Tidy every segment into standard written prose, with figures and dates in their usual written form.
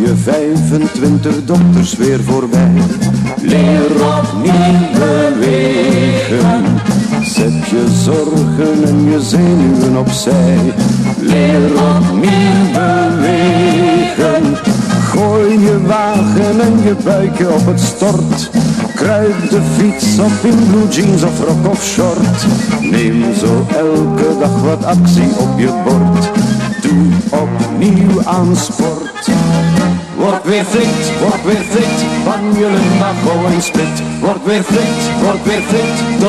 je 25 dokters weer voorbij. Leer opnieuw bewegen. Zet je zorgen en je zenuwen opzij. Leer opnieuw bewegen. Gooi je wagen en je buikje op het stort. Kruip de fiets op in blue jeans of rok of short. Neem zo elke dag wat actie op je bord. Doe opnieuw aan sport. Word weer fit, van je lumbago en split. Word weer fit,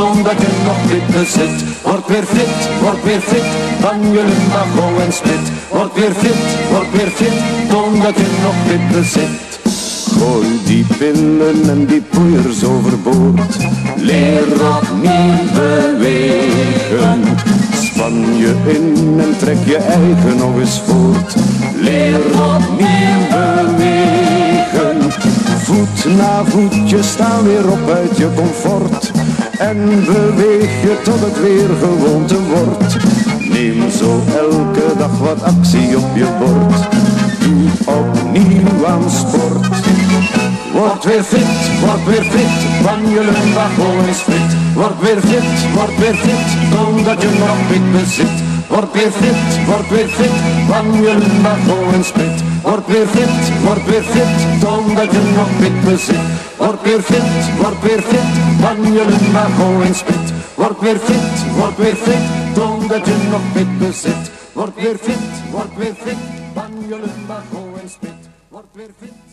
omdat je nog fitter zit. Word weer fit, van je lumbago en split. Word weer fit, omdat je nog fitter zit. Gooi die pillen en die poeiers overboord. Leer opnieuw bewegen. Span je in en trek je eigen nog eens voort. Leer opnieuw bewegen. Voet na voetje staan weer op uit je comfort. En beweeg je tot het weer gewoonte wordt. Neem zo elke dag wat actie op je bord. Doe opnieuw aan sport. Word weer fit, van je lumbago en split. Word weer fit, omdat je nog fit bezit. Word weer fit, van je lumbago en split. Word weer fit, omdat je nog fit bezit. Word weer fit, van je lumbago en split. Word weer fit, omdat je nog fit bezit. Word weer fit, van je lumbago en split. Word weer fit.